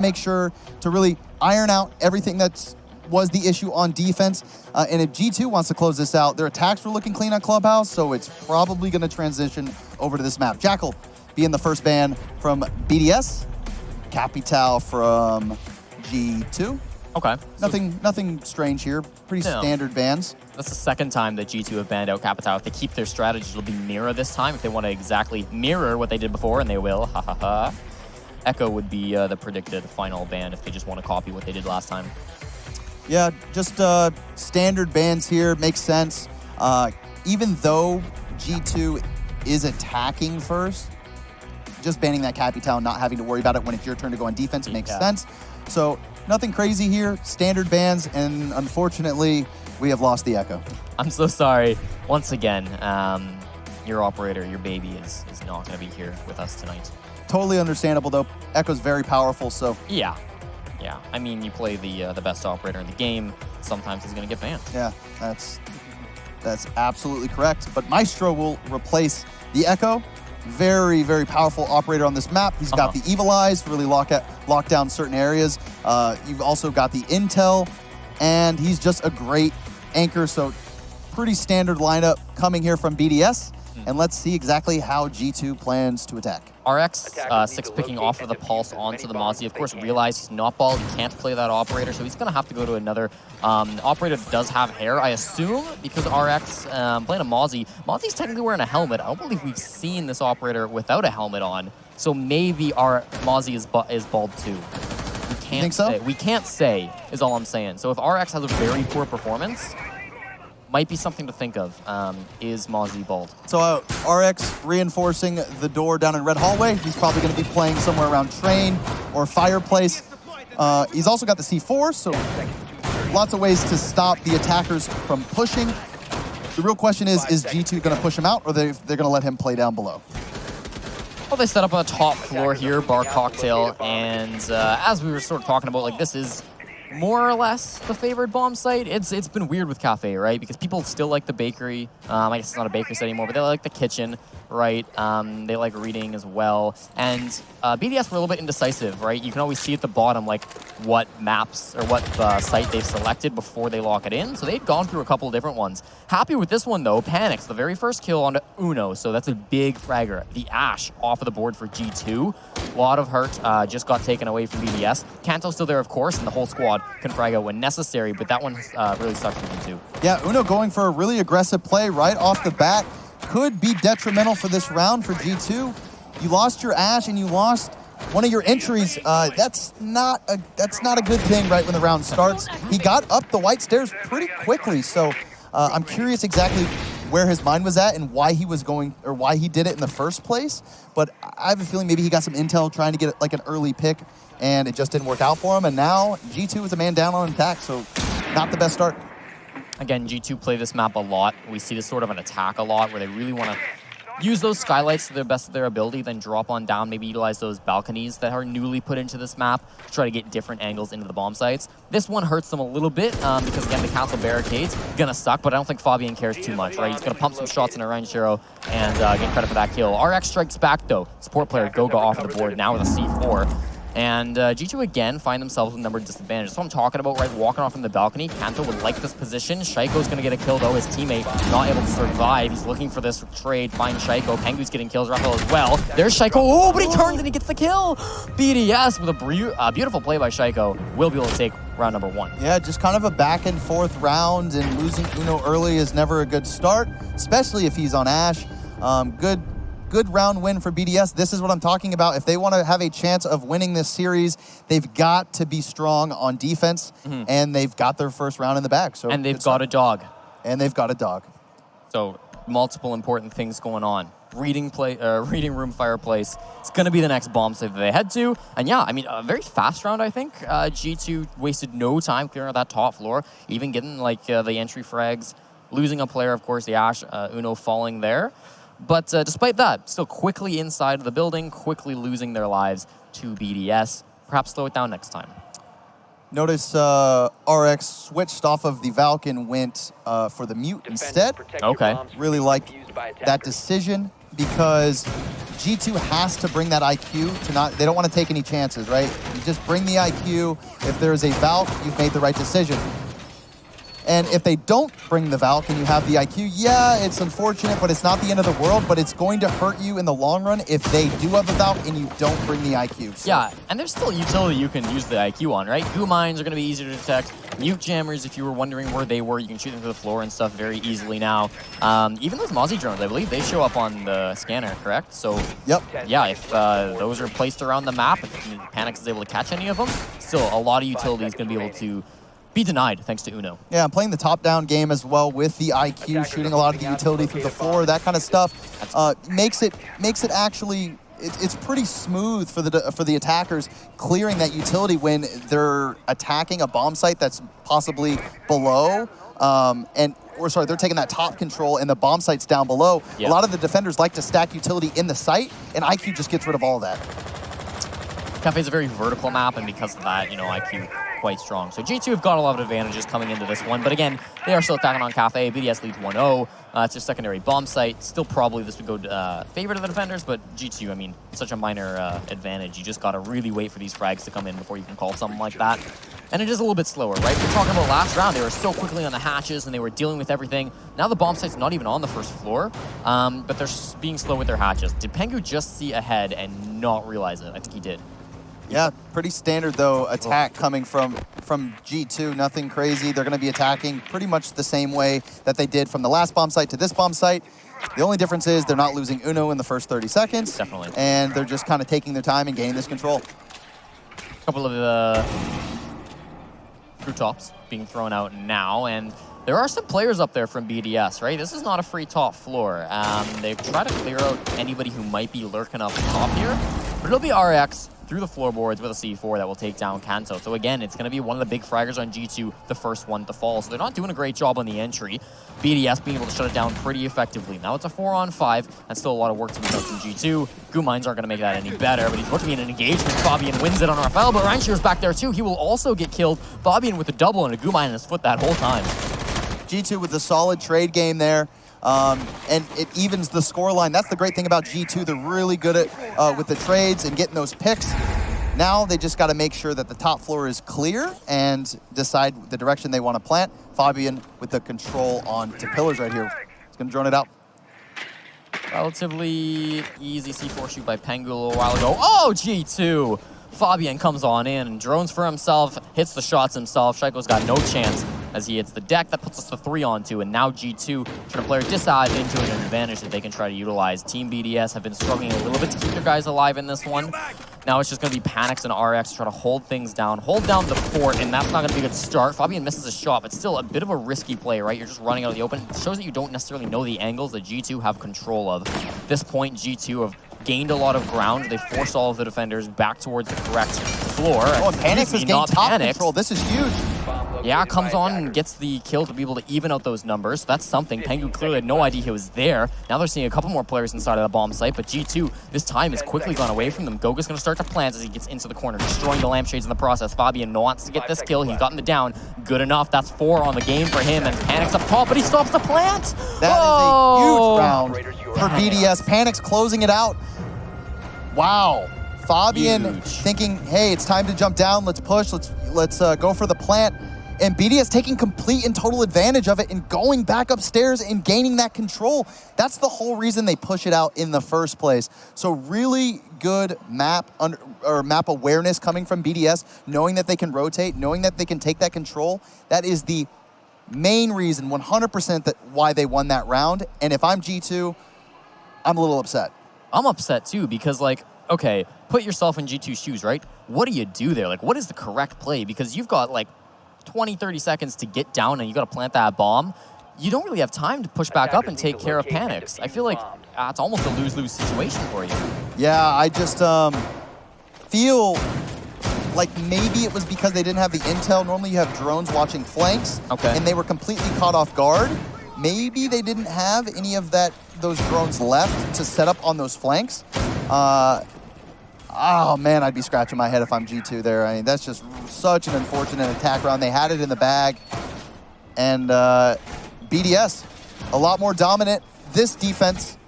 make sure to really iron out everything that was the issue on defense. And if G2 wants to close this out, their attacks were looking clean on Clubhouse, so it's probably going to transition over to this map. Jackal being the first ban from BDS, Capital from G2. Okay. Nothing strange here. Pretty standard bans. That's the second time that G2 have banned out Capital. If they keep their strategy, it'll be Mirror this time. If they want to exactly mirror what they did before, and they will, ha ha ha. Echo would be the predicted final ban if they just want to copy what they did last time. Yeah, just standard bans here. Makes sense. Even though G2 is attacking first, just banning that Capital, not having to worry about it when it's your turn to go on defense makes sense. So nothing crazy here. Standard bans, and unfortunately, we have lost the Echo. I'm so sorry. Once again, your operator, your baby, is not going to be here with us tonight. Totally understandable, though. Echo's very powerful, so... Yeah. I mean, you play the best operator in the game, sometimes he's going to get banned. Yeah, that's absolutely correct. But Maestro will replace the Echo. Very, very powerful operator on this map. He's got the Evil Eyes to really lock down certain areas. You've also got the Intel, and he's just a great anchor. So pretty standard lineup coming here from BDS. And let's see exactly how G2 plans to attack. RX6 picking off of the Pulse onto the Mozzie. Of course, realized he's not bald. He can't play that operator, so he's going to have to go to another operator that does have hair, I assume, because RX playing a Mozzie. Mozzie's technically wearing a helmet. I don't believe we've seen this operator without a helmet on, so maybe our Mozzie is bald too. You think so? We can't say, is all I'm saying. So if RX has a very poor performance, might be something to think of. Is Mozzie bald? So RX reinforcing the door down in Red Hallway. He's probably going to be playing somewhere around Train or Fireplace. He's also got the C4, so lots of ways to stop the attackers from pushing. The real question is G2 going to push him out, or they're going to let him play down below? Well, they set up on the top floor here, Bar Cocktail, and as we were sort of talking about, like, this is more or less the favored bomb site. It's been weird with Cafe, right? Because people still like the bakery. I guess it's not a bakery site anymore, but they like the kitchen, right? They like reading as well. And BDS were a little bit indecisive, right? You can always see at the bottom, like, what maps or what site they've selected before they lock it in. So they've gone through a couple of different ones. Happy with this one, though. Panics, the very first kill on Uno. So that's a big fragger. The Ash off of the board for G2. A lot of hurt just got taken away from BDS. Kanto's still there, of course, and the whole squad can frag out when necessary, but that one really sucks for them too. Yeah, Uno going for a really aggressive play right off the bat. Could be detrimental for this round for G2. You lost your Ash and you lost one of your entries. That's not a good thing right when the round starts. He got up the white stairs pretty quickly, so I'm curious exactly where his mind was at and why he was going, or why he did it in the first place. But I have a feeling maybe he got some intel trying to get like an early pick, and it just didn't work out for him. And now G2 is a man down on attack, so not the best start. Again, G2 play this map a lot. We see this sort of an attack a lot where they really want to use those skylights to the best of their ability, then drop on down, maybe utilize those balconies that are newly put into this map to try to get different angles into the bomb sites. This one hurts them a little bit because, again, the council barricade's going to suck, but I don't think Fabian cares too much, right? He's going to pump some shots in a Ranchero and get credit for that kill. RX strikes back, though. Support player Goga off the board now with a C4. And G2 again find themselves with number disadvantage. That's what I'm talking about, right? Walking off from the balcony. Kanto would like this position. Shaiko's going to get a kill, though. His teammate not able to survive. He's looking for this trade. Finds Shaiko. Pengu's getting kills. Raphael as well. There's Shaiko. Oh, but he turns and he gets the kill. BDS with a beautiful play by Shaiko. Will be able to take round number 1. Yeah, just kind of a back and forth round, and losing Uno early is never a good start, especially if he's on Ash. Good round win for BDS. This is what I'm talking about. If they want to have a chance of winning this series, they've got to be strong on defense, and they've got their first round in the bag. So and they've got a dog. And they've got a dog. So multiple important things going on. Reading room, Fireplace. It's going to be the next bomb site that they head to. And yeah, I mean, a very fast round, I think. G2 wasted no time clearing out that top floor, even getting like the entry frags, losing a player, of course, the Ash, Uno falling there. But despite that, still quickly inside of the building, quickly losing their lives to BDS. Perhaps slow it down next time. Notice RX switched off of the Valk and went for the Mute instead. Okay. Really like that decision. because G2 has to bring that IQ to they don't want to take any chances, right? You just bring the IQ. If there is a Valk, you've made the right decision. And if they don't bring the Valk and you have the IQ, yeah, it's unfortunate, but it's not the end of the world, but it's going to hurt you in the long run if they do have a Valk and you don't bring the IQ. So. Yeah, and there's still utility you can use the IQ on, right? Goo mines are going to be easier to detect. Mute jammers, if you were wondering where they were, you can shoot them to the floor and stuff very easily now. Even those Mozzie drones, I believe, they show up on the scanner, correct? So, yep. Yeah, if those are placed around the map, if Panix is able to catch any of them, still a lot of utility is going to be able to be denied thanks to Uno. Yeah, I'm playing the top-down game as well with the IQ, shooting a lot of the utility through the floor, that kind of stuff. Makes it actually, it's pretty smooth for the attackers clearing that utility when they're attacking a bomb site that's possibly below, they're taking that top control and the bomb site's down below. Yep. A lot of the defenders like to stack utility in the site, and IQ just gets rid of all of that. Cafe is a very vertical map, and because of that, IQ quite strong. So G2 have got a lot of advantages coming into this one, but again, they are still attacking on Cafe. BDS leads 1-0. It's their secondary bomb site. Still probably this would go favor to the defenders, but G2, I mean, such a minor advantage. You just got to really wait for these frags to come in before you can call something like that. And it is a little bit slower, right? We're talking about last round. They were so quickly on the hatches and they were dealing with everything. Now the bomb site's not even on the first floor, but they're being slow with their hatches. Did Pengu just see ahead and not realize it? I think he did. Yeah, pretty standard, though, attack coming from G2. Nothing crazy. They're going to be attacking pretty much the same way that they did from the last bomb site to this bomb site. The only difference is they're not losing Uno in the first 30 seconds. Definitely. And they're just kind of taking their time and gaining this control. A couple of the crew tops being thrown out now, and there are some players up there from BDS, right? This is not a free top floor. They've tried to clear out anybody who might be lurking up top here, but it'll be RX through the floorboards with a C4 that will take down Kanto. So again, it's going to be one of the big fraggers on G2, the first one to fall. So they're not doing a great job on the entry. BDS being able to shut it down pretty effectively. Now it's a 4-on-5, and still a lot of work to be done from G2. Goo mines aren't going to make that any better, but he's looking at an engagement. Fabian wins it on Raphael, but Reinschier's back there too. He will also get killed. Fabian with a double and a Goo mine in his foot that whole time. G2 with a solid trade game there. And it evens the scoreline. That's the great thing about G2. They're really good at with the trades and getting those picks. Now they just got to make sure that the top floor is clear and decide the direction they want to plant. Fabian with the control on to pillars right here. He's going to drone it out. Relatively easy C4 shoot by Pengu a little while ago. Oh, G2! Fabian comes on in and drones for himself, hits the shots himself. Shaiko's got no chance as he hits the deck. That puts us to 3-on-2, and now G2 trying to play Disad into an advantage that they can try to utilize. Team BDS have been struggling a little bit to keep their guys alive in this one. Now it's just going to be Panix and RX to try to hold things down, hold down the fort, and that's not going to be a good start. Fabian misses a shot, but still a bit of a risky play, right? You're just running out of the open. It shows that you don't necessarily know the angles that G2 have control of. At this point, G2 have gained a lot of ground. They force all of the defenders back towards the correct floor. Oh, and Panix has gained top control. This is huge. Yeah, comes on and gets the kill to be able to even out those numbers. So that's something. Pengu clearly had no idea he was there. Now they're seeing a couple more players inside of the bomb site, but G2 this time has quickly gone away from them. Goga's going to start to plant as he gets into the corner, destroying the lampshades in the process. Fabian wants to get this kill. He's gotten the down. Good enough. That's 4 on the game for him, and Panix up top, but he stops the plant. That is a huge round for BDS. Panix closing it out. Wow. Fabian thinking, hey, it's time to jump down. Let's push. Let's go for the plant. And BDS taking complete and total advantage of it and going back upstairs and gaining that control. That's the whole reason they push it out in the first place. So really good map awareness coming from BDS, knowing that they can rotate, knowing that they can take that control. That is the main reason, 100% why they won that round. And if I'm G2, I'm a little upset. I'm upset too, because okay, put yourself in G2's shoes, right? What do you do there? What is the correct play? Because you've got 20, 30 seconds to get down and you got to plant that bomb. You don't really have time to push back up and take care of Panix. I feel like it's almost a lose-lose situation for you. Yeah, I just feel like maybe it was because they didn't have the intel. Normally you have drones watching flanks, and they were completely caught off guard. Maybe they didn't have any of those drones left to set up on those flanks. Oh man, I'd be scratching my head if I'm G2 there. I mean, that's just such an unfortunate attack round. They had it in the bag. And BDS, a lot more dominant. This defense,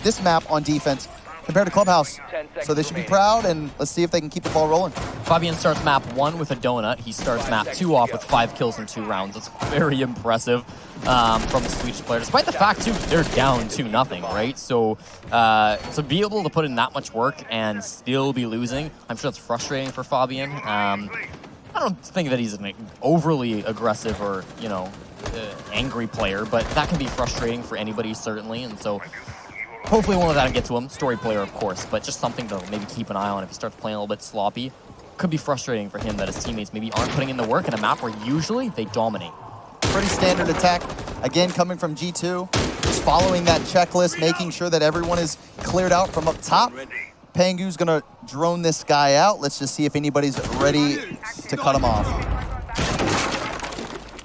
this map on defense compared to Clubhouse. So they should be proud, and let's see if they can keep the ball rolling. Fabian starts map 1 with a donut. He starts map 2 off with 5 kills in 2 rounds. That's very impressive from the Swedish player, despite the fact, too, they're down 2-0, right? So to be able to put in that much work and still be losing, I'm sure that's frustrating for Fabian. I don't think that he's an overly aggressive or, you know, angry player, but that can be frustrating for anybody, certainly, and so hopefully won't let that get to him. Story player, of course, but just something to maybe keep an eye on if he starts playing a little bit sloppy. Could be frustrating for him that his teammates maybe aren't putting in the work in a map where usually they dominate. Pretty standard attack. Again, coming from G2, just following that checklist, making sure that everyone is cleared out from up top. Pangu's gonna drone this guy out. Let's just see if anybody's ready to cut him off.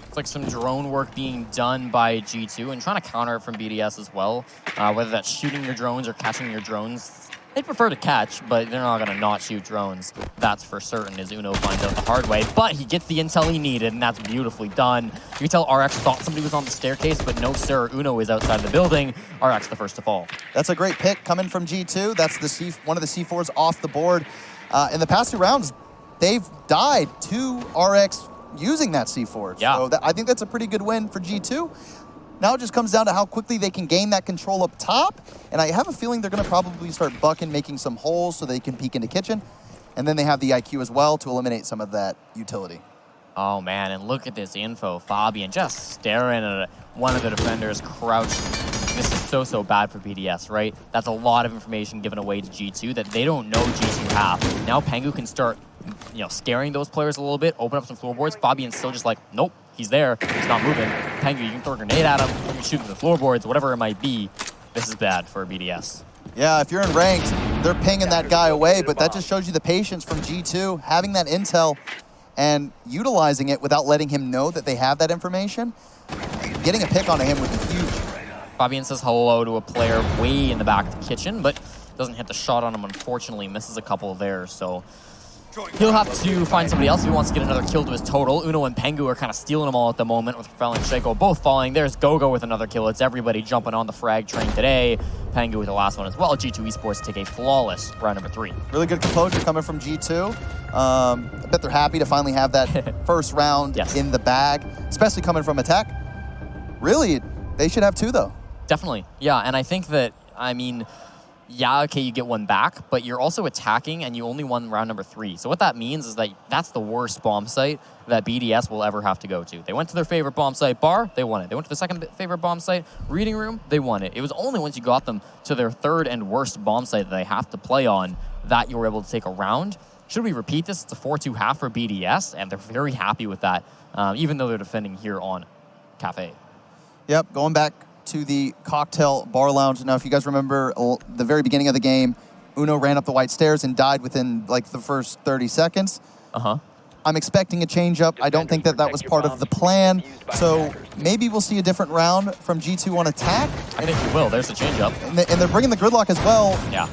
It's like some drone work being done by G2 and trying to counter it from BDS as well. Whether that's shooting your drones or catching your drones. They'd prefer to catch, but they're not going to not shoot drones. That's for certain, as Uno finds out the hard way. But he gets the intel he needed, and that's beautifully done. You can tell RX thought somebody was on the staircase, but no, sir. Uno is outside the building. RX the first to fall. That's a great pick coming from G2. That's the one of the C4s off the board. In the past 2 rounds, they've died to RX using that C4. Yeah. So I think that's a pretty good win for G2. Now it just comes down to how quickly they can gain that control up top. And I have a feeling they're going to probably start bucking, making some holes so they can peek into kitchen. And then they have the IQ as well to eliminate some of that utility. Oh, man, and look at this info. Fabian just staring at one of the defenders crouched. This is so bad for BDS, right? That's a lot of information given away to G2 that they don't know G2 have. Now Pangu can start, you know, scaring those players a little bit, open up some floorboards. Fabian's still just like, nope, he's there. He's not moving. Pangu, you can throw a grenade at him. You can shoot at the floorboards, whatever it might be. This is bad for BDS. Yeah, if you're in ranks, they're pinging that guy away, but that just shows you the patience from G2, having that intel and utilizing it without letting him know that they have that information. Getting a pick on him would be huge. Fabian says hello to a player way in the back of the kitchen, but doesn't hit the shot on him, unfortunately. Misses a couple there, so he'll have to find somebody else if he wants to get another kill to his total. Uno and Pangu are kind of stealing them all at the moment, with Rafael and Shaco both falling. There's Gogo with another kill. It's everybody jumping on the frag train today. Pangu with the last one as well. G2 Esports take a flawless round number 3. Really good composure coming from G2. I bet they're happy to finally have that first round in the bag, especially coming from attack. Really, they should have 2, though. Definitely, yeah, and I think that, I mean, yeah, okay, you get 1 back, but you're also attacking and you only won round number 3. So what that means is that that's the worst bomb site that BDS will ever have to go to. They went to their favorite bomb site, Bar, they won it. They went to the second favorite bomb site, Reading Room, they won it. It was only once you got them to their 3rd and worst bomb site that they have to play on that you were able to take a round. Should we repeat this? It's a 4-2 half for BDS, and they're very happy with that, even though they're defending here on Cafe. Yep, going back to the cocktail bar lounge. Now, if you guys remember the very beginning of the game, Uno ran up the white stairs and died within like the first 30 seconds. I'm expecting a change up. I don't think that that was part of the plan. So maybe we'll see a different round from G2 on attack. I think we will. There's a change up. And they're bringing the gridlock as well. Yeah.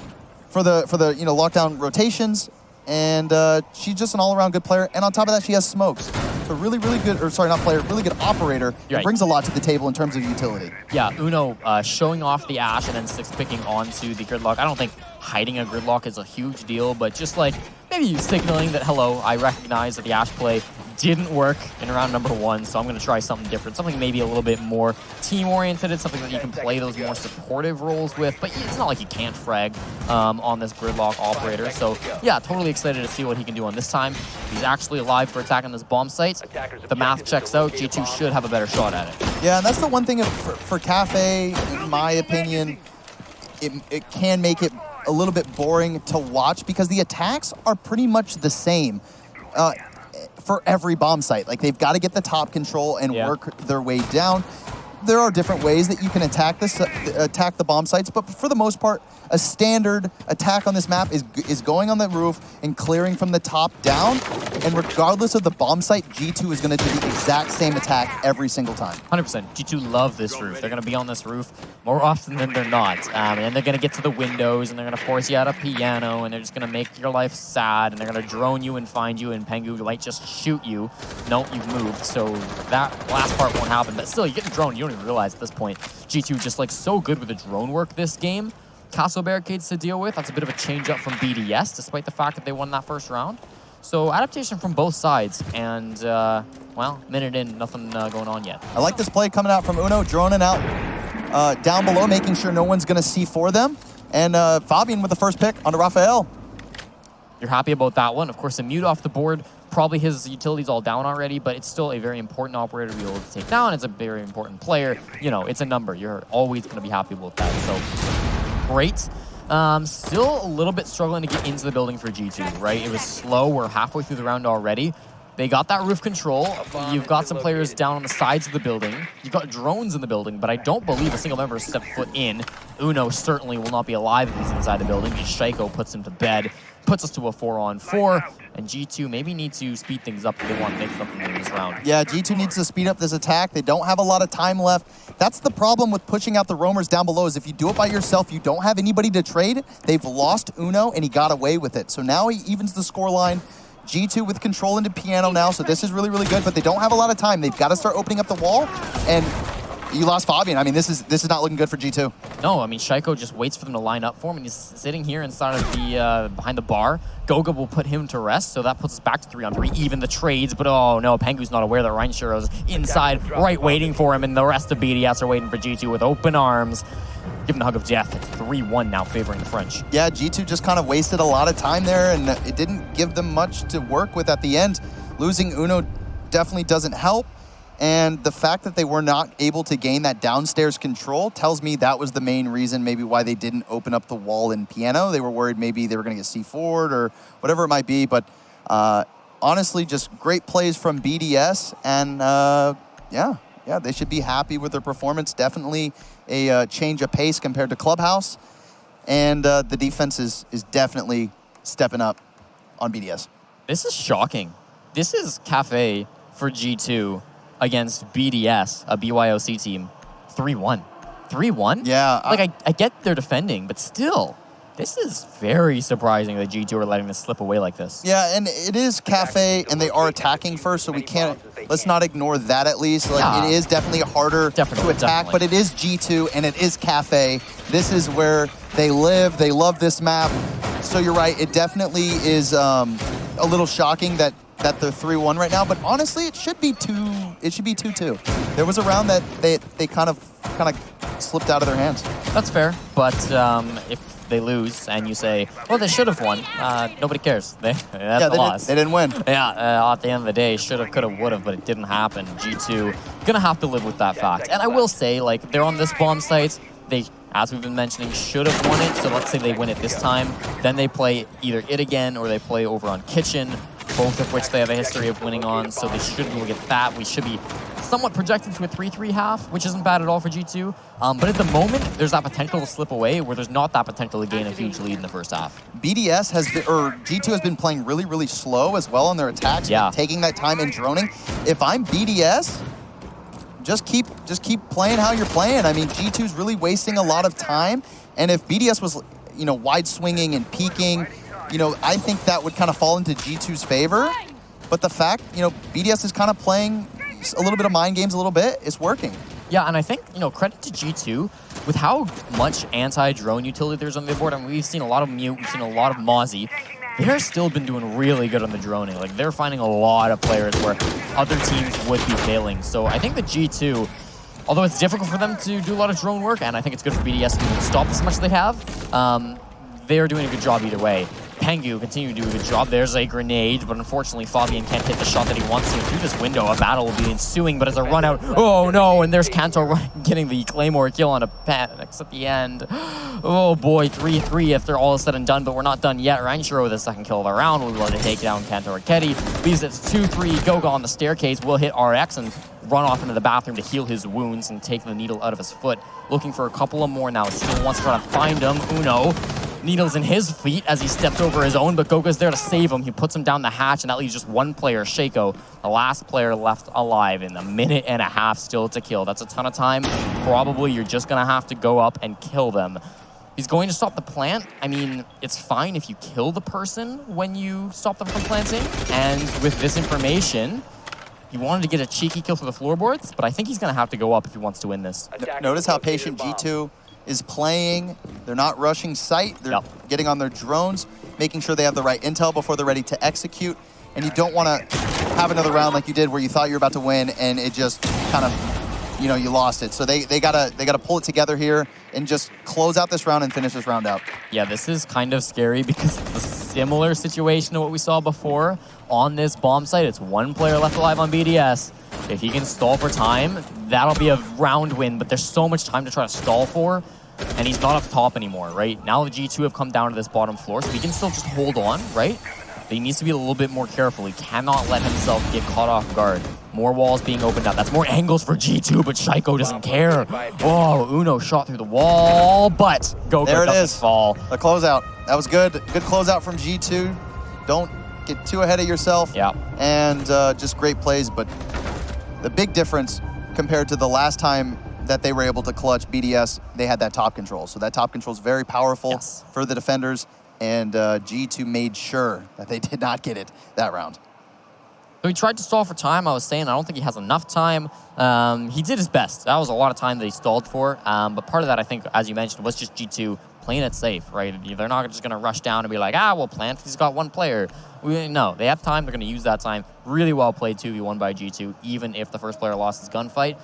For the lockdown rotations. And she's just an all-around good player. And on top of that, she has smokes. So really good, or sorry, not player, really good operator. Right. Brings a lot to the table in terms of utility. Yeah, Uno showing off the Ash and then 6-picking onto the gridlock. I don't think hiding a gridlock is a huge deal, but just like maybe signaling that, hello, I recognize that the Ash play didn't work in round number 1, so I'm going to try something different, something maybe a little bit more team-oriented, something that you can play those more supportive roles with, but it's not like you can't frag on this gridlock operator. So yeah, totally excited to see what he can do on this time. He's actually alive for attacking this bomb site. The math checks out. G2 should have a better shot at it. Yeah, and that's the one thing for Cafe, in my opinion, it can make it a little bit boring to watch because the attacks are pretty much the same for every bomb site. Like, they've got to get the top control and work their way down. There are different ways that you can attack the bomb sites, but for the most part, a standard attack on this map is going on the roof and clearing from the top down. And regardless of the bomb site, G2 is going to do the exact same attack every single time. 100%. G2 love this roof. They're going to be on this roof more often than they're not. And they're going to get to the windows, and they're going to force you out a piano, and they're just going to make your life sad, and they're going to drone you and find you, and Pangu might just shoot you. No, you've moved. So that last part won't happen. But still, you get droned. You don't even realize at this point. G2 just like so good with the drone work this game. Castle barricades to deal with. That's a bit of a change up from BDS, despite the fact that they won that first round. So adaptation from both sides, and well, minute in, nothing going on yet. I like this play coming out from Uno, droning out down below, making sure no one's going to see for them. And Fabian with the first pick onto Raphael. You're happy about that one. Of course, a mute off the board. Probably his utility's all down already, but it's still a very important operator to be able to take down. It's a very important player. You know, it's a number. You're always going to be happy with that. So, great. Still a little bit struggling to get into the building for G2, right? It was slow. We're halfway through the round already. They got that roof control. You've got some players down on the sides of the building. You've got drones in the building, but I don't believe a single member has stepped foot in. Uno certainly will not be alive if he's inside the building. Shaiko puts him to bed, puts us to a 4-on-4, and G2 maybe need to speed things up if they want to make something in this round. Yeah, G2 needs to speed up this attack. They don't have a lot of time left. That's the problem with pushing out the roamers down below, is if you do it by yourself, you don't have anybody to trade. They've lost Uno, and he got away with it. So now he evens the scoreline. G2 with control into piano now, so this is really, really good, but they don't have a lot of time. They've got to start opening up the wall, and you lost Fabian. I mean, this is not looking good for G2. No, I mean, Shaiko just waits for them to line up for him, and he's sitting here inside of the, behind the bar. Goga will put him to rest, so that puts us back to 3-on-3, even the trades, but oh no, Pengu's not aware that Reinshiro's inside, right waiting for him, and the rest of BDS are waiting for G2 with open arms. Give him the hug of death. It's 3-1 now, favoring the French. Yeah, G2 just kind of wasted a lot of time there, and it didn't give them much to work with at the end. Losing Uno definitely doesn't help, and the fact that they were not able to gain that downstairs control tells me that was the main reason maybe why they didn't open up the wall in piano. They were worried maybe they were going to get C4'd or whatever it might be, but honestly, just great plays from BDS, and yeah, they should be happy with their performance. Definitely a change of pace compared to Clubhouse, and the defense is definitely stepping up on BDS. This is shocking. This is Cafe for G2 against BDS, a BYOC team. 3-1. 3-1? Yeah. Like, I get they're defending, but still, this is very surprising that G2 are letting this slip away like this. Yeah, and it is Cafe, and they are attacking first, so we can't, let's not ignore that at least. Like, it is definitely harder to attack, but it is G2, and it is Cafe. This is where they live. They love this map. So you're right, it definitely is a little shocking that they're 3-1 right now, but honestly, it should be 2-2. There was a round that they kind of slipped out of their hands. That's fair, but if they lose and you say, well, they should have won, nobody cares. That's a loss. They didn't win. Yeah, at the end of the day, should have, could have, would have, but it didn't happen. G2 gonna have to live with that fact. And I will say, like, they're on this bomb site. They, as we've been mentioning, should have won it. So let's say they win it this time. Then they play either it again or they play over on Kitchen, both of which they have a history of winning on. So they should be able to get that. We should be somewhat projected to a 3-3 half, which isn't bad at all for G2. But at the moment, there's that potential to slip away where there's not that potential to gain a huge lead in the first half. BDS has been, or G2 has been playing really, really slow as well on their attacks. Yeah. Taking that time and droning. If I'm BDS, just keep playing how you're playing. I mean, G2's really wasting a lot of time. And if BDS was, you know, wide swinging and peeking, you know, I think that would kind of fall into G2's favor. But the fact, you know, BDS is kind of playing a little bit of mind games a little bit, it's working. Yeah, and I think, you know, credit to G2 with how much anti-drone utility there's on the board. I mean, we've seen a lot of Mute, we've seen a lot of Mozzie. They're still been doing really good on the droning. Like, they're finding a lot of players where other teams would be failing. So I think that G2, although it's difficult for them to do a lot of drone work, and I think it's good for BDS to stop as much as they have, they're doing a good job either way. Pengu continue to do a good job. There's a grenade, but unfortunately Fabian can't hit the shot that he wants to. Through this window, a battle will be ensuing, but as a run out, oh no, and there's Kanto getting the Claymore kill on a Panax at the end. Oh boy, 3-3 if they're all said and done, but we're not done yet. Reinshiro with the second kill of the round will be able to take down Kanto Raketti. Leaves it 2-3, Goga on the staircase will hit RX and run off into the bathroom to heal his wounds and take the needle out of his foot. Looking for a couple of more now. Still wants to try to find him. Uno. Needles in his feet as he stepped over his own, but Goga's there to save him. He puts him down the hatch, and that leaves just one player, Shaiko, the last player left alive in a minute and a half still to kill. That's a ton of time. Probably you're just going to have to go up and kill them. He's going to stop the plant. I mean, it's fine if you kill the person when you stop them from planting. And with this information, He wanted to get a cheeky kill through the floorboards, but I think he's going to have to go up if he wants to win this. Notice how patient G2 is playing. They're not rushing sight. They're getting on their drones, making sure they have the right intel before they're ready to execute. And you don't want to have another round like you did where you thought you were about to win and it just kind of, you know, you lost it. So they gotta pull it together here and just close out this round and finish this round out. Yeah, this is kind of scary because it's a similar situation to what we saw before on this bomb site. It's one player left alive on BDS. If he can stall for time, that'll be a round win, but there's so much time to try to stall for, and he's not up top anymore, right? Now the G2 have come down to this bottom floor, so he can still just hold on, right? But he needs to be a little bit more careful. He cannot let himself get caught off guard. More walls being opened up. That's more angles for G2, but Shaiko doesn't care. Oh, Uno shot through the wall, but Go-Go doesn't fall. The closeout. That was good. Good closeout from G2. Don't get too ahead of yourself. Yeah. And just great plays, but the big difference compared to the last time that they were able to clutch BDS, they had that top control. So that top control is very powerful for the defenders, and G2 made sure that they did not get it that round. So he tried to stall for time. I was saying I don't think he has enough time. He did his best. That was a lot of time that he stalled for. But part of that, I think, as you mentioned, was just G2 playing it safe, right? They're not just going to rush down and be like, we'll plant. He's got one player. No, they have time. They're going to use that time. Really well played 2v1 by G2. Even if the first player lost his gunfight,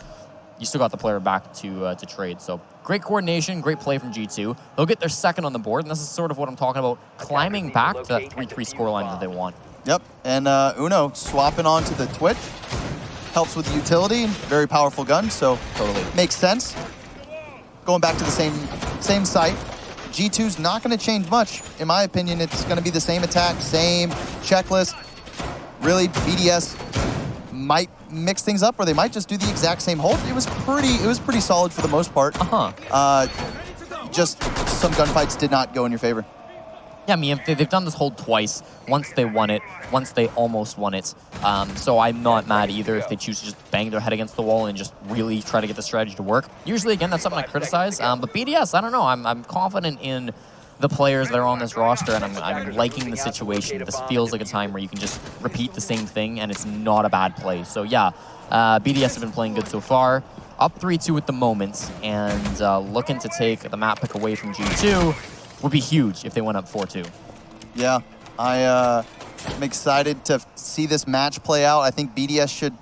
you still got the player back to trade. So great coordination, great play from G2. They'll get their second on the board, and this is sort of what I'm talking about, climbing back to that 3-3 scoreline that they want. Yep, and Uno swapping onto the Twitch. Helps with the utility, very powerful gun, so totally makes sense. Going back to the same site. G2's not going to change much. In my opinion, it's going to be the same attack, same checklist. Really, BDS might mix things up, or they might just do the exact same hold. It was pretty solid for the most part. Just some gunfights did not go in your favor. Yeah, I mean, they've done this hold twice. Once they won it, once they almost won it. So I'm not mad either if they choose to just bang their head against the wall and just really try to get the strategy to work. Usually, again, that's something I criticize. But BDS, I don't know. I'm confident in the players that are on this roster, and I'm liking the situation. This feels like a time where you can just repeat the same thing, and it's not a bad play. So yeah, BDS have been playing good so far. Up 3-2 at the moment, and looking to take the map pick away from G2 would be huge if they went up 4-2. Yeah, I'm excited to see this match play out. I think BDS should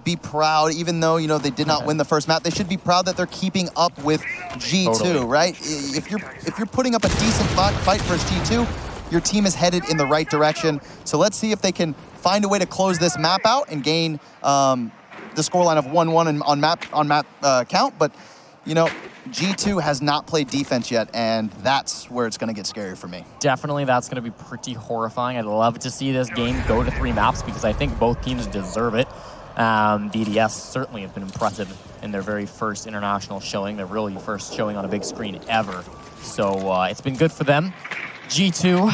be proud, even though, you know, they did not win the first map. They should be proud that they're keeping up with G2, right? If you're putting up a decent fight versus G2, your team is headed in the right direction. So let's see if they can find a way to close this map out and gain the scoreline of 1-1 on map count. But, you know, G2 has not played defense yet, and that's where it's going to get scary for me. Definitely, that's going to be pretty horrifying. I'd love to see this game go to 3 maps because I think both teams deserve it. BDS certainly have been impressive in their very first international showing, their really first showing on a big screen ever. So it's been good for them. G2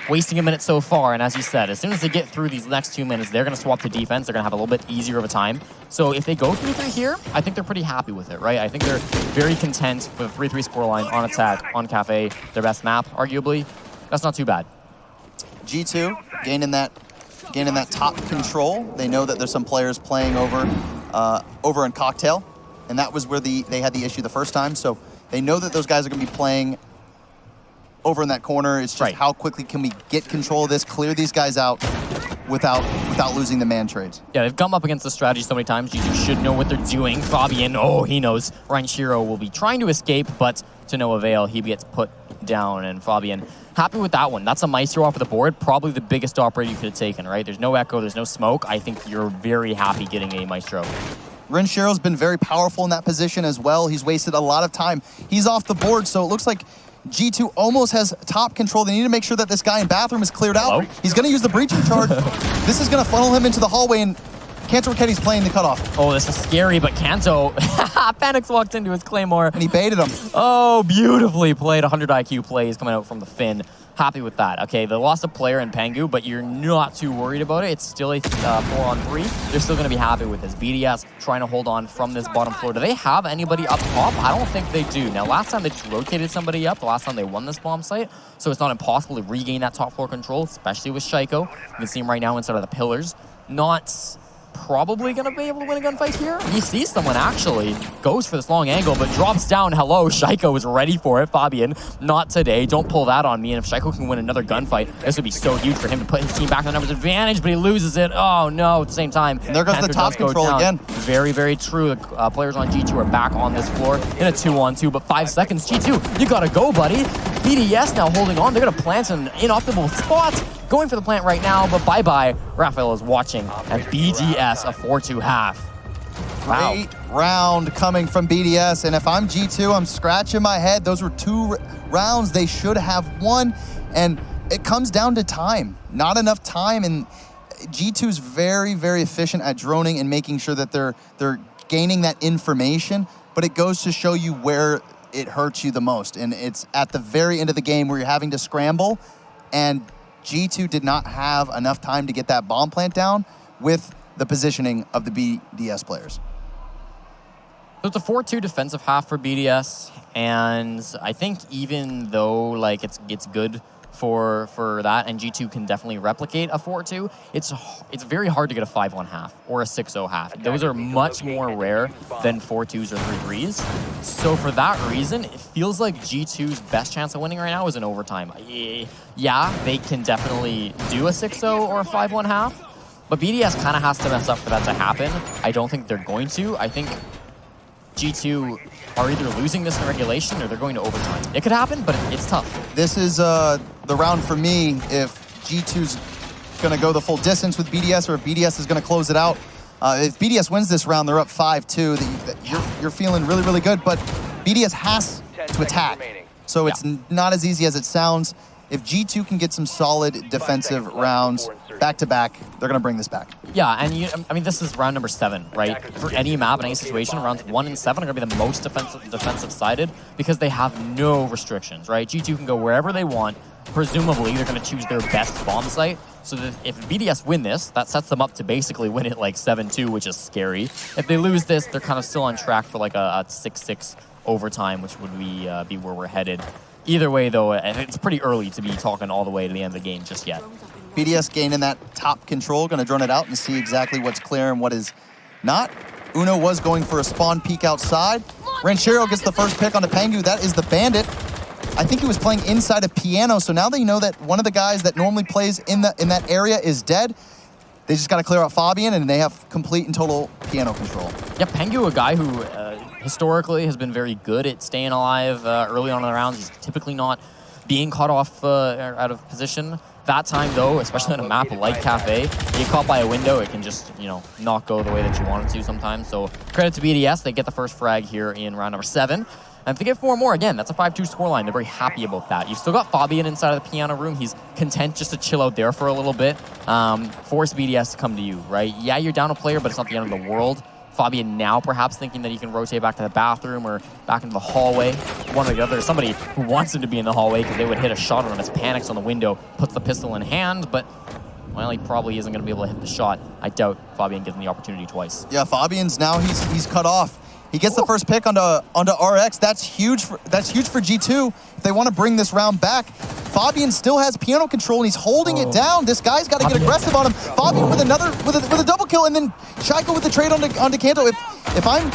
wasting a minute so far, and as you said, as soon as they get through these next 2 minutes, they're going to swap to defense. They're going to have a little bit easier of a time. So if they go 3-3 here, I think they're pretty happy with it, right? I think they're very content with a 3-3 scoreline on attack, on Cafe, their best map, arguably. That's not too bad. G2 gaining that top control. They know that there's some players playing over in Cocktail, and that was where they had the issue the first time. So they know that those guys are going to be playing over in that corner. It's just how quickly can we get control of this, clear these guys out without losing the man trades. Yeah, they've come up against the strategy so many times. G2 should know what they're doing. Fabian, he knows. Ryan Shiro will be trying to escape, but to no avail. He gets put down, and Fabian happy with that one. That's a Maestro off of the board, probably the biggest operator you could have taken, right? There's no echo, there's no smoke. I think you're very happy getting a Maestro. Renshiro's been very powerful in that position as well. He's wasted a lot of time. He's off the board, so it looks like G2 almost has top control. They need to make sure that this guy in bathroom is cleared out. He's going to use the breaching charge. This is going to funnel him into the hallway, and Kanto Ricetti's playing the cutoff. Oh, this is scary, but Kanto, Panics walked into his Claymore. And he baited him. Oh, beautifully played. 100 IQ plays coming out from the Finn. Happy with that. Okay, they lost a player in Pengu, but you're not too worried about it. It's still a 4-on-3. They're still going to be happy with this. BDS trying to hold on from this bottom floor. Do they have anybody up top? I don't think they do. Now, last time they just rotated somebody up, the last time they won this bomb site, so it's not impossible to regain that top floor control, especially with Shaiko. You can see him right now inside of the pillars. Not probably going to be able to win a gunfight here. He sees someone actually, goes for this long angle, but drops down. Hello, Shaiko is ready for it. Fabian, not today. Don't pull that on me. And if Shaiko can win another gunfight, this would be so huge for him to put his team back on the numbers advantage, but he loses it. Oh no, at the same time. And there goes the top control again. Very, very true. The players on G2 are back on this floor in a 2-on-2, but 5 seconds. G2, you gotta go, buddy. BDS now holding on. They're gonna plant an inoptimal spot. Going for the plant right now, but bye-bye. Raphael is watching, and BDS a 4-2 half. Wow. Great round coming from BDS, and if I'm G2, I'm scratching my head. Those were 2 rounds they should have won, and it comes down to time. Not enough time, and G2's very, very efficient at droning and making sure that they're gaining that information, but it goes to show you where it hurts you the most, and it's at the very end of the game where you're having to scramble, and G2 did not have enough time to get that bomb plant down with the positioning of the BDS players. So it's a 4-2 defensive half for BDS, and I think even though like it's good for that, and G2 can definitely replicate a 4-2, it's very hard to get a 5-1 half or a 6-0 half. Those are much more rare than 4-2s or 3-3s. So for that reason, it feels like G2's best chance of winning right now is in overtime. Yeah, they can definitely do a 6-0 or a 5-1 half, but BDS kind of has to mess up for that to happen. I don't think they're going to. I think G2 are either losing this in regulation or they're going to overtime. It could happen, but it's tough. This is the round for me if G2's going to go the full distance with BDS or if BDS is going to close it out. If BDS wins this round, they're up 5-2. You're feeling really, really good, but BDS has to attack. So it's not as easy as it sounds. If G2 can get some solid defensive rounds back-to-back, they're going to bring this back. Yeah, and I mean, this is round number 7, right? For any map, in any situation, rounds 1 and 7 are going to be the most defensive-sided because they have no restrictions, right? G2 can go wherever they want. Presumably, they're going to choose their best bomb site. So that if BDS win this, that sets them up to basically win it like 7-2, which is scary. If they lose this, they're kind of still on track for like a 6-6 overtime, which would be where we're headed. Either way, though, it's pretty early to be talking all the way to the end of the game just yet. BDS gaining that top control, going to drone it out and see exactly what's clear and what is not. Uno was going for a spawn peek outside. Ranchero gets the first pick on the Pangu. That is the Bandit. I think he was playing inside of Piano, so now they know that one of the guys that normally plays in that area is dead. They just got to clear out Fabian, and they have complete and total Piano control. Yeah, Pangu, a guy who historically has been very good at staying alive early on in the rounds. He's typically not being caught off out of position. That time, though, especially on a map like Cafe, you get caught by a window, it can just, not go the way that you want it to sometimes. So credit to BDS, they get the first frag here in round number 7. And if they get 4 more, again, that's a 5-2 scoreline. They're very happy about that. You've still got Fabian inside of the Piano room. He's content just to chill out there for a little bit. Force BDS to come to you, right? Yeah, you're down a player, but it's not the end of the world. Fabian now perhaps thinking that he can rotate back to the bathroom or back into the hallway. One or the other. Somebody who wants him to be in the hallway because they would hit a shot on him as panics on the window, puts the pistol in hand, but well, he probably isn't going to be able to hit the shot. I doubt Fabian gives him the opportunity twice. Yeah, Fabian's now he's cut off. He gets the first pick onto RX. That's huge for G2 if they want to bring this round back. Fabian still has Piano control and he's holding it down. This guy's got to get aggressive on him. Fabian with a double kill, and then Shaiko with the trade onto Kanto. If I'm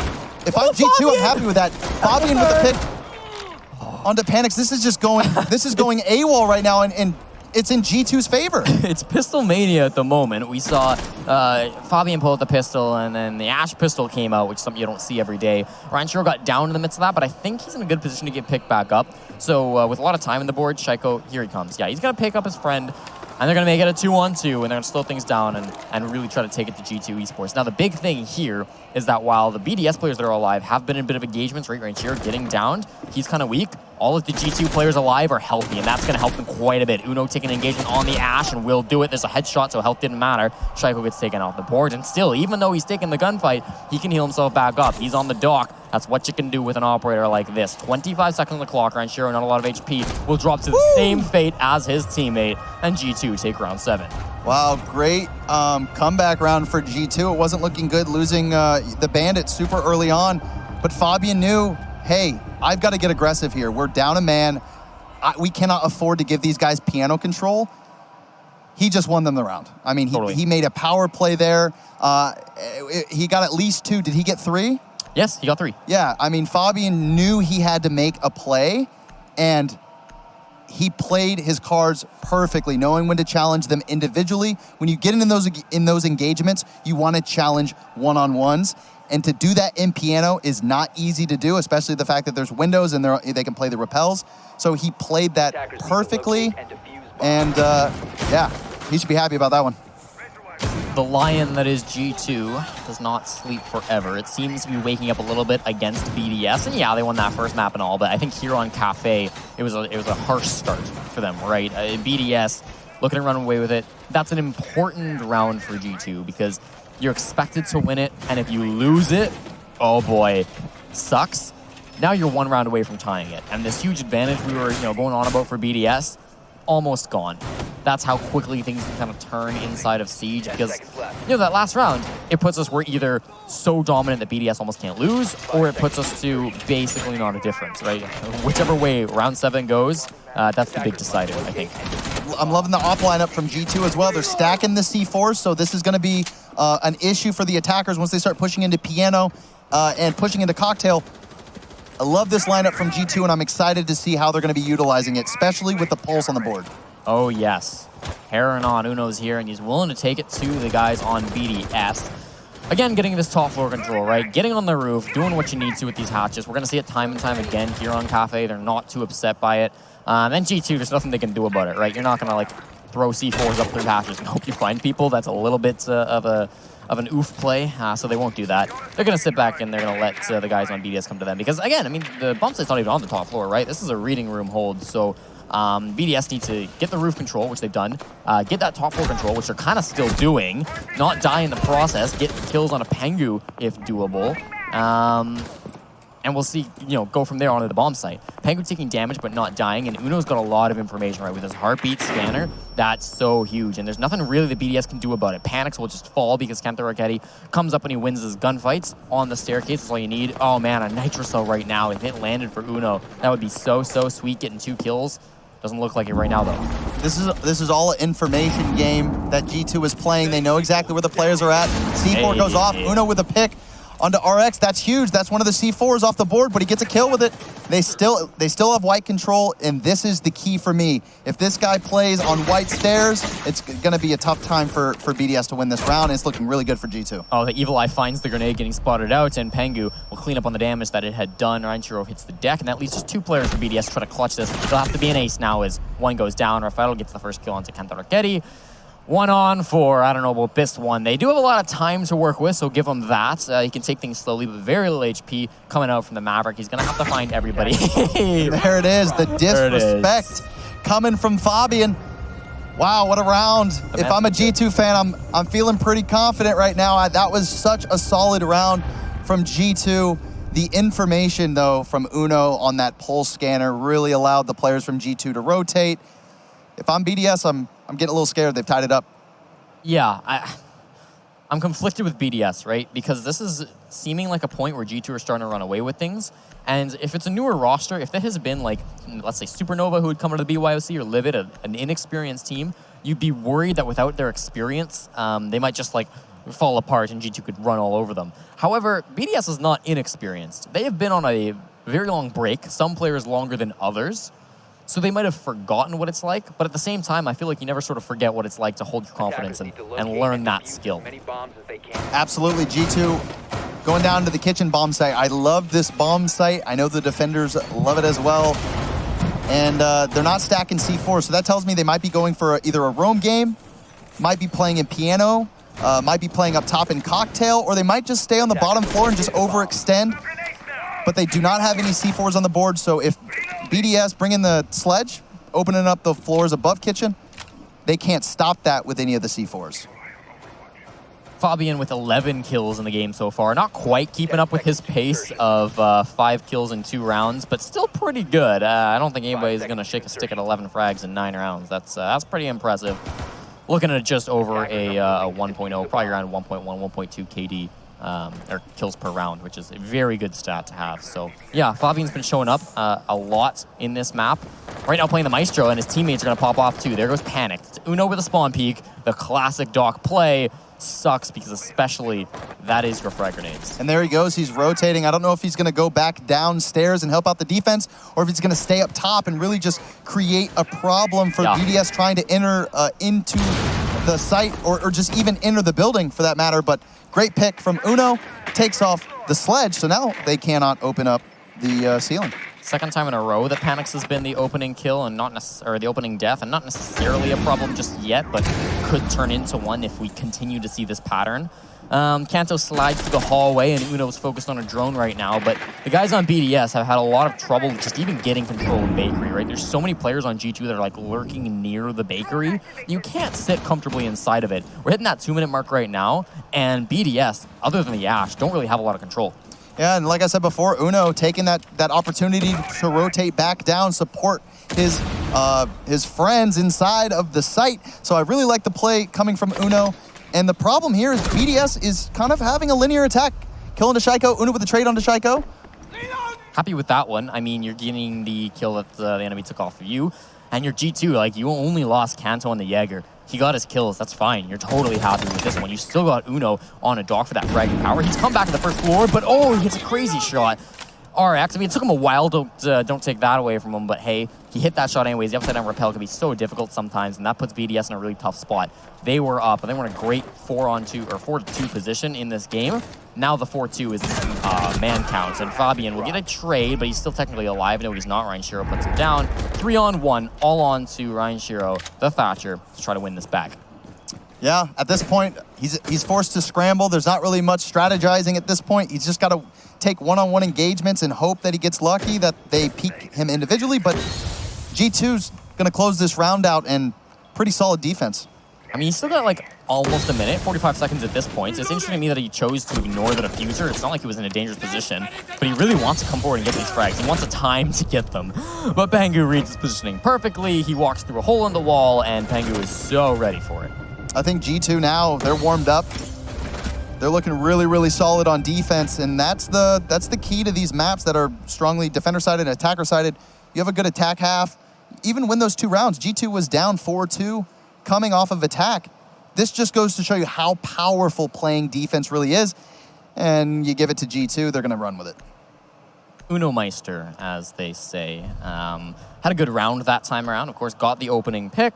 G2, I'm happy with that. Fabian with the pick onto Panics. This is going AWOL right now, and it's in G2's favor. It's pistol mania at the moment. We saw Fabian pull out the pistol, and then the Ash pistol came out, which is something you don't see every day. Ryan Shiro got down in the midst of that, but I think he's in a good position to get picked back up. So with a lot of time in the board, Shaiko, here he comes. Yeah, he's going to pick up his friend, and they're going to make it a 2-on-2, and they're going to slow things down and really try to take it to G2 Esports. Now, the big thing here is that while the BDS players that are alive have been in a bit of engagements, right here, getting downed, he's kind of weak. All of the G2 players alive are healthy, and that's going to help them quite a bit. Uno taking engagement on the Ash and will do it. There's a headshot, so health didn't matter. Shaiko gets taken off the board, and still, even though he's taking the gunfight, he can heal himself back up. He's on the dock. That's what you can do with an operator like this. 25 seconds on the clock. Ryan Shiro, not a lot of HP, will drop to the same fate as his teammate, and G2 take round 7. Wow, great comeback round for G2. It wasn't looking good losing the Bandit super early on, but Fabian knew, hey, I've got to get aggressive here. We're down a man. We cannot afford to give these guys Piano control. he just won them the round. I mean, he made a power play there. He got at least 2. Did he get 3? Yes, he got 3. Yeah, I mean, Fabian knew he had to make a play, and he played his cards perfectly, knowing when to challenge them individually. When you get in those engagements, you want to challenge one-on-ones. And to do that in piano is not easy to do, especially the fact that there's windows and they can play the repels. So he played that perfectly. And yeah, he should be happy about that one. The lion that is G2 does not sleep forever. It seems to be waking up a little bit against BDS. And yeah, they won that first map and all, but I think here on Cafe, it was a harsh start for them, right? BDS looking to run away with it. That's an important round for G2 because you're expected to win it, and if you lose it, oh boy, sucks. Now you're 1 round away from tying it. And this huge advantage we were going on about for BDS, almost gone. That's how quickly things can kind of turn inside of Siege because, that last round, it puts us, we're either so dominant that BDS almost can't lose, or it puts us to basically not a difference, right? Whichever way round 7 goes, that's the big decider, I think. I'm loving the op lineup from G2 as well. They're stacking the C4s, so this is going to be an issue for the attackers once they start pushing into piano and pushing into cocktail. I love this lineup from G2, and I'm excited to see how they're going to be utilizing it, especially with the pulse on the board. Oh, yes. Heron on Uno's here, and he's willing to take it to the guys on BDS. Again, getting this top floor control, right? Getting on the roof, doing what you need to with these hatches. We're going to see it time and time again here on Cafe. They're not too upset by it. And G2, there's nothing they can do about it, right? You're not going to, like, throw C4s up through hatches and hope you find people. That's a little bit of an oof play, so they won't do that. They're going to sit back and they're going to let the guys on BDS come to them. Because, again, I mean, the bomb site's not even on the top floor, right? This is a reading room hold, so BDS need to get the roof control, which they've done, get that top floor control, which they're kind of still doing, not die in the process, get kills on a Pengu if doable, and we'll see, go from there onto the bomb site. Pengu taking damage but not dying, and Uno's got a lot of information, right, with his heartbeat scanner. That's so huge, and there's nothing really the BDS can do about it. Panics will just fall because Kenta Raketti comes up and he wins his gunfights on the staircase. That's all you need. Oh man, a Nitro Cell right now. If it landed for Uno, that would be so sweet, getting 2 kills. Doesn't look like it right now, though. This is all an information game that G2 is playing. They know exactly where the players are at. C4 goes off. Uno with a pick onto RX. That's huge. That's one of the C4s off the board, but he gets a kill with it. They still have white control, and this is the key for me. If this guy plays on white stairs, it's going to be a tough time for BDS to win this round. It's looking really good for G2. Oh, the Evil Eye finds the grenade getting spotted out, and Pengu will clean up on the damage that it had done. Reinchiro hits the deck, and that leaves just 2 players for BDS to try to clutch this. They'll have to be an ace now as one goes down. Rafael gets the first kill onto Kenta Raketti. 1 on for, I don't know about Bist 1. They do have a lot of time to work with, so give him that. He can take things slowly, but very little HP coming out from the Maverick. He's going to have to find everybody. There it is, the disrespect coming from Fabian. Wow, what a round. If I'm a G2 fan, I'm feeling pretty confident right now. That was such a solid round from G2. The information, though, from Uno on that pulse scanner really allowed the players from G2 to rotate. If I'm BDS, I'm getting a little scared. They've tied it up. Yeah, I'm conflicted with BDS, right? Because this is seeming like a point where G2 are starting to run away with things. And if it's a newer roster, if that has been like, let's say Supernova who would come to the BYOC or Livid, an inexperienced team, you'd be worried that without their experience, they might just like fall apart and G2 could run all over them. However, BDS is not inexperienced. They have been on a very long break, some players longer than others. So they might have forgotten what it's like, but at the same time, I feel like you never sort of forget what it's like to hold your confidence and learn that skill. Absolutely, G2 going down to the kitchen bomb site. I love this bomb site. I know the defenders love it as well. And they're not stacking C4, so that tells me they might be going for either a roam game, might be playing in piano, might be playing up top in cocktail, or they might just stay on the bottom floor and just overextend. But they do not have any C4s on the board, so if BDS bring in the sledge, opening up the floors above kitchen, they can't stop that with any of the C4s. Fabian with 11 kills in the game so far. Not quite keeping up with his pace of 5 kills in 2 rounds, but still pretty good. I don't think anybody's going to shake a stick at 11 frags in 9 rounds. That's pretty impressive. Looking at just over a 1.0, probably around 1.1, 1.2 KD or kills per round, which is a very good stat to have. So yeah, Fabian's been showing up a lot in this map. Right now playing the Maestro, and his teammates are going to pop off too. There goes Panic. It's Uno with a spawn peek. The classic Doc play sucks because especially that is your frag grenades. And there he goes. He's rotating. I don't know if he's going to go back downstairs and help out the defense, or if he's going to stay up top and really just create a problem for BDS trying to enter into the site, or just even enter the building for that matter. But great pick from Uno. Takes off the sledge, so now they cannot open up the ceiling. Second time in a row that Panics has been the opening kill and not necessarily the opening death, and not necessarily a problem just yet, but could turn into one if we continue to see this pattern. Kanto slides through the hallway, and Uno's focused on a drone right now, but the guys on BDS have had a lot of trouble just even getting control of Bakery, right? There's so many players on G2 that are like lurking near the Bakery. You can't sit comfortably inside of it. We're hitting that 2-minute mark right now, and BDS, other than the Ash, don't really have a lot of control. Yeah, and like I said before, Uno taking that opportunity to rotate back down, support his friends inside of the site. So I really like the play coming from Uno. And the problem here is BDS is kind of having a linear attack. Killing Deshiko, Uno with the trade on Deshiko. Happy with that one. I mean, you're getting the kill that the enemy took off of you. And your G2, like, you only lost Kanto on the Jaeger. He got his kills, that's fine. You're totally happy with this one. You still got Uno on a dock for that fragging power. He's come back to the first floor, but oh, he hits a crazy shot. RX, I mean, it took him a while, don't take that away from him, but hey, he hit that shot anyways. The upside down rappel can be so difficult sometimes, and that puts BDS in a really tough spot. They were up, and they were in a great 4-2 position in this game. Now the 4-2 is man counts, and Fabian will get a trade, but he's still technically alive. No, he's not. Ryan Shiro puts him down. 3-on-1, all on to Ryan Shiro, the Thatcher, to try to win this back. Yeah, at this point, he's forced to scramble. There's not really much strategizing at this point. He's just got to take one-on-one engagements and hope that he gets lucky, that they peek him individually. But G2's going to close this round out, and pretty solid defense. I mean, he's still got like almost a minute, 45 seconds at this point. It's interesting to me that he chose to ignore the diffuser. It's not like he was in a dangerous position, but he really wants to come forward and get these frags. He wants a time to get them. But Pangu reads his positioning perfectly. He walks through a hole in the wall, and Pangu is so ready for it. I think G2 now, they're warmed up. They're looking really, really solid on defense, and that's the key to these maps that are strongly defender-sided and attacker-sided. You have a good attack half. Even win those 2 rounds, G2 was down 4-2 coming off of attack. This just goes to show you how powerful playing defense really is, and you give it to G2, they're going to run with it. Uno Meister, as they say. Had a good round that time around. Of course, got the opening pick.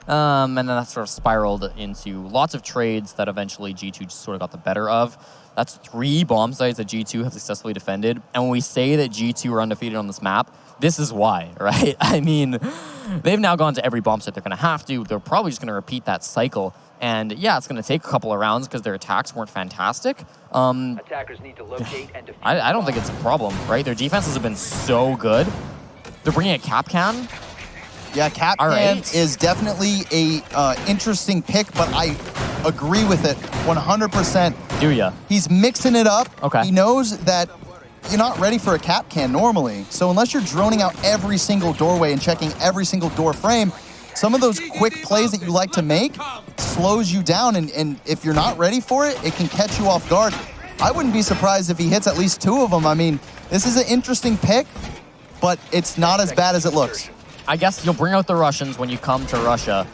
And then that sort of spiraled into lots of trades that eventually G2 just sort of got the better of. That's 3 bomb sites that G2 have successfully defended. And when we say that G2 are undefeated on this map, this is why, right? I mean, they've now gone to every bomb site they're going to have to. They're probably just going to repeat that cycle. And yeah, it's going to take a couple of rounds because their attacks weren't fantastic. Attackers need to locate and defuse. I don't think it's a problem, right? Their defenses have been so good. They're bringing a Capcan. Yeah, Capcan is definitely a interesting pick, but I agree with it 100%. Do ya? He's mixing it up. Okay. He knows that you're not ready for a Capcan normally. So unless you're droning out every single doorway and checking every single door frame, some of those quick plays that you like to make slows you down, and if you're not ready for it, it can catch you off guard. I wouldn't be surprised if he hits at least 2 of them. I mean, this is an interesting pick, but it's not as bad as it looks. I guess you'll bring out the Russians when you come to Russia.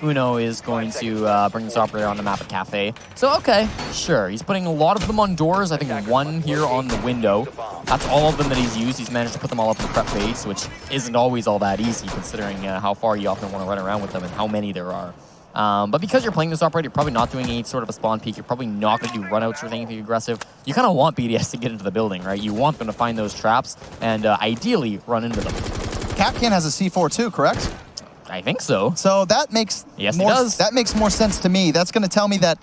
Uno is going to bring this operator on the map at Cafe. So, okay, sure. He's putting a lot of them on doors. I think 1 here on the window. That's all of them that he's used. He's managed to put them all up in the prep phase, which isn't always all that easy considering how far you often want to run around with them and how many there are. But because you're playing this operator, you're probably not doing any sort of a spawn peek. You're probably not going to do runouts or anything aggressive. You kind of want BDS to get into the building, right? You want them to find those traps and ideally run into them. Capcan has a C4 too, correct? I think so. So that makes that makes more sense to me. That's going to tell me that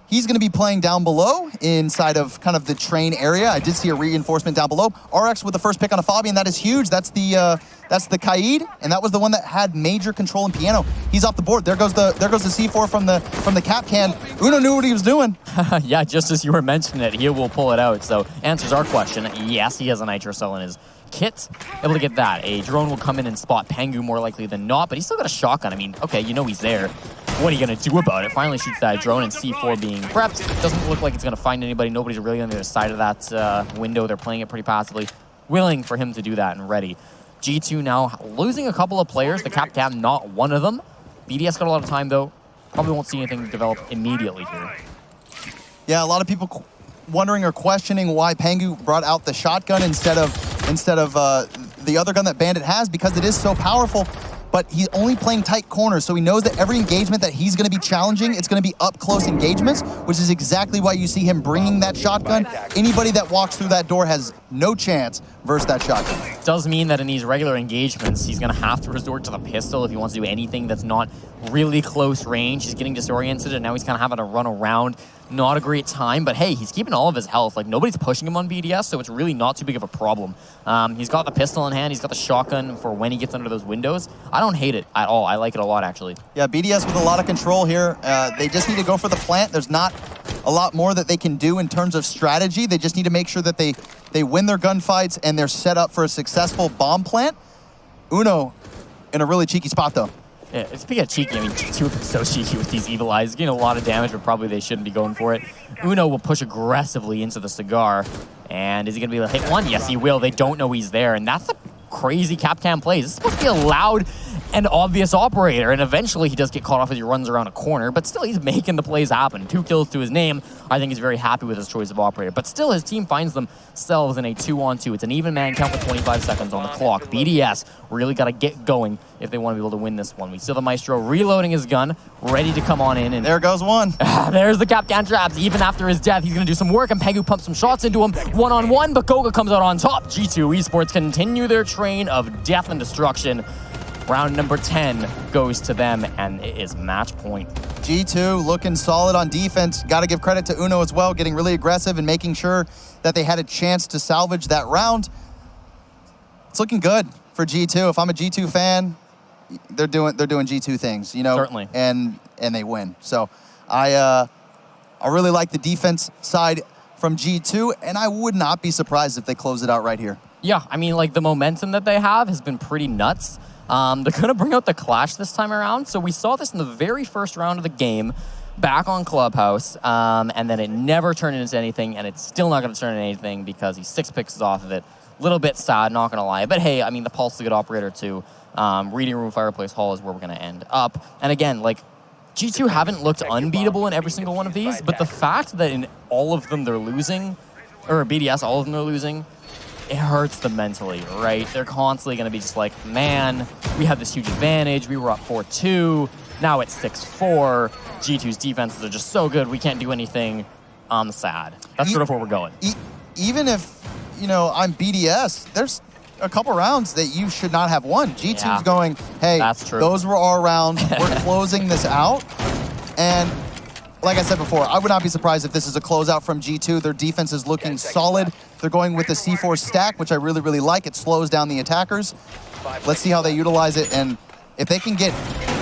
he's going to be playing down below inside of kind of the train area. I did see a reinforcement down below. RX with the first pick on a Fabian. That is huge. That's the Kaid, and that was the one that had major control in piano. He's off the board. There goes the C4 from the Capcan. Uno knew what he was doing. Yeah, just as you were mentioning it, he will pull it out. So answers our question. Yes, he has a nitro cell in his kit, able to get that. A drone will come in and spot Pangu more likely than not, but he's still got a shotgun. I mean, okay, you know he's there. what are you going to do about it? Finally shoots that drone, and C4 being prepped. Doesn't look like it's going to find anybody. Nobody's really on the other side of that window. They're playing it pretty passively. Willing for him to do that and ready. G2 now losing a couple of players. The Capcan not one of them. BDS got a lot of time, though. Probably won't see anything develop immediately here. Yeah, a lot of people wondering or questioning why Pangu brought out the shotgun instead of the other gun that Bandit has, because it is so powerful. But he's only playing tight corners, so he knows that every engagement that he's going to be challenging, it's going to be up-close engagements, which is exactly why you see him bringing that shotgun. Anybody that walks through that door has no chance versus that shotgun. Does mean that in these regular engagements, he's going to have to resort to the pistol if he wants to do anything that's not really close range. He's getting disoriented, and now he's kind of having to run around. Not a great time, but hey, he's keeping all of his health. Like, nobody's pushing him on BDS, so it's really not too big of a problem. He's got the pistol in hand. He's got the shotgun for when he gets under those windows. I don't hate it at all. I like it a lot, actually. Yeah, BDS with a lot of control here. They just need to go for the plant. There's not a lot more that they can do in terms of strategy. They just need to make sure that they win their gunfights and they're set up for a successful bomb plant. Uno in a really cheeky spot, though. Yeah, speaking of cheeky, I mean, G2 have been so cheeky with these evil eyes. Getting a lot of damage, but probably they shouldn't be going for it. Uno will push aggressively into the cigar. And is he going to be able to hit one? Yes, he will. They don't know he's there. And that's a crazy Capcan plays. This is supposed to be a loud and obvious operator. And eventually he does get caught off as he runs around a corner. But still, he's making the plays happen. 2 kills to his name. I think he's very happy with his choice of operator. But still, his team finds themselves in a 2-on-2. It's an even man count with 25 seconds on the clock. BDS really got to get going if they want to be able to win this one. We see the Maestro reloading his gun, ready to come on in. And there goes one. There's the Capcan traps. Even after his death, he's going to do some work, and Pegu pumps some shots into him. One-on-one, but Goga comes out on top. G2 Esports continue their train of death and destruction. Round number 10 goes to them, and it is match point. G2 looking solid on defense. Got to give credit to Uno as well, getting really aggressive and making sure that they had a chance to salvage that round. It's looking good for G2. If I'm a G2 fan, they're doing G2 things, you know. Certainly. And they win. So I really like the defense side from G2, and I would not be surprised if they close it out right here. Yeah, I mean, like, the momentum that they have has been pretty nuts. They're going to bring out the Clash this time around. So we saw this in the very first round of the game, back on Clubhouse, and then it never turned into anything, and it's still not going to turn into anything because he's 6 picks off of it. A little bit sad, not going to lie. But hey, I mean, the Pulse is a good operator too. Reading Room Fireplace Hall is where we're going to end up. And again, like, G2 haven't looked unbeatable in every single one of these, but the fact that in all of them they're losing, or BDS, all of them they're losing, it hurts them mentally, right? They're constantly going to be just like, man, we had this huge advantage. We were up 4-2. Now it's 6-4. G2's defenses are just so good. We can't do anything. I'm sad. That's sort of where we're going. Even if, you know, I'm BDS, there's a couple rounds that you should not have won. G2's going, hey, that's true. Those were our rounds. We're closing this out. And like I said before, I would not be surprised if this is a closeout from G2. Their defense is looking solid. They're going with the C4 stack, which I really, really like. It slows down the attackers. Let's see how they utilize it. And if they can get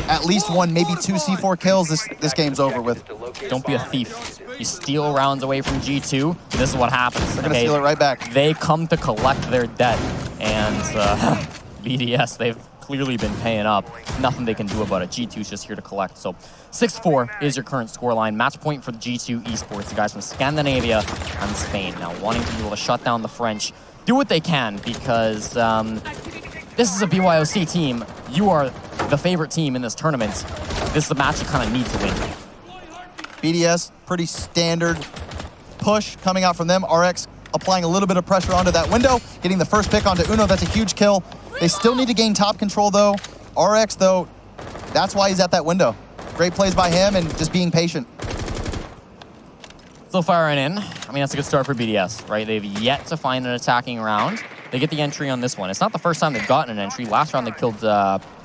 at least 1, maybe 2 C4 kills, this game's over with. Don't be a thief. You steal rounds away from G2, this is what happens. They're going to steal it right back. They come to collect their debt. And BDS, they've clearly been paying up. Nothing they can do about it. G2's just here to collect. So 6-4 is your current scoreline. Match point for the G2 Esports, the guys from Scandinavia and Spain. Now wanting to be able to shut down the French, do what they can, because this is a BYOC team. You are the favorite team in this tournament. This is a match you kind of need to win. BDS, pretty standard push coming out from them. RX applying a little bit of pressure onto that window, getting the first pick onto Uno. That's a huge kill. They still need to gain top control, though. RX, though, that's why he's at that window. Great plays by him and just being patient. Still firing in. I mean, that's a good start for BDS, right? They've yet to find an attacking round. They get the entry on this one. It's not the first time they've gotten an entry. Last round they killed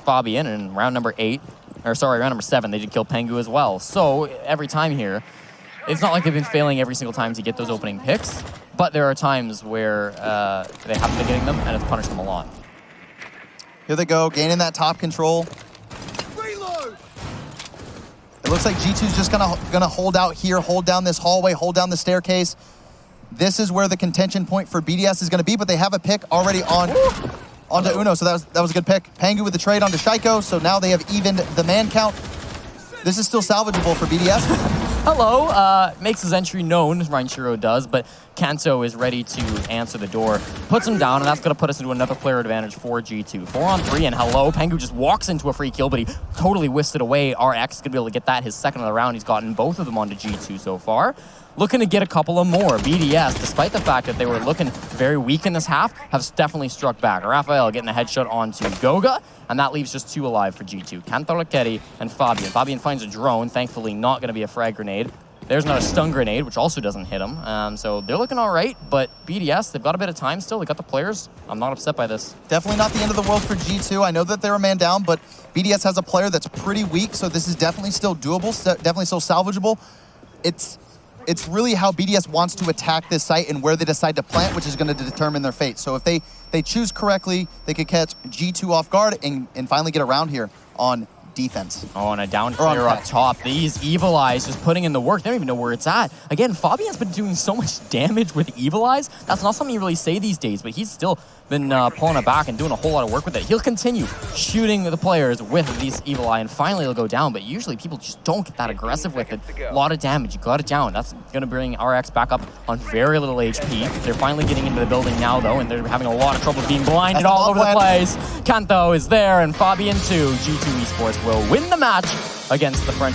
Fabian, and in round number 7, they did kill Pengu as well. So every time here, it's not like they've been failing every single time to get those opening picks, but there are times where they haven't been getting them, and it's punished them a lot. Here they go, gaining that top control. Reload. It looks like G2's just gonna hold out here, hold down this hallway, hold down the staircase. This is where the contention point for BDS is gonna be, but they have a pick already onto Uno, so that was a good pick. Pangu with the trade onto Shaiko, so now they have evened the man count. This is still salvageable for BDS. Hello, makes his entry known, Reinshiro does, but Kanto is ready to answer the door. Puts him down, and that's going to put us into another player advantage for G2. 4-on-3, and hello, Pengu just walks into a free kill, but he totally whisked it away. RX is going to be able to get that his second of the round. He's gotten both of them onto G2 so far. Looking to get a couple of more. BDS, despite the fact that they were looking very weak in this half, have definitely struck back. Raphael getting a headshot onto Goga, and that leaves just 2 alive for G2. Kantarakeri and Fabian. Fabian finds a drone, thankfully not going to be a frag grenade. There's not a stun grenade, which also doesn't hit him. So they're looking all right, but BDS, they've got a bit of time still. They got the players. I'm not upset by this. Definitely not the end of the world for G2. I know that they're a man down, but BDS has a player that's pretty weak, so this is definitely still doable, definitely still salvageable. It's really how BDS wants to attack this site and where they decide to plant, which is going to determine their fate. So if they choose correctly, they could catch G2 off guard and finally get around here on defense. Oh, and a down player up top. These Evil Eyes just putting in the work. They don't even know where it's at. Again, Fabian's been doing so much damage with Evil Eyes. That's not something you really say these days, but he's still been pulling it back and doing a whole lot of work with it. He'll continue shooting the players with these Evil Eye, and finally he'll go down, but usually people just don't get that aggressive with it. A lot of damage. You got it down. That's going to bring RX back up on very little HP. They're finally getting into the building now, though, and they're having a lot of trouble being blinded all over the place. Kanto is there, and Fabian too. G2 Esports will win the match against the French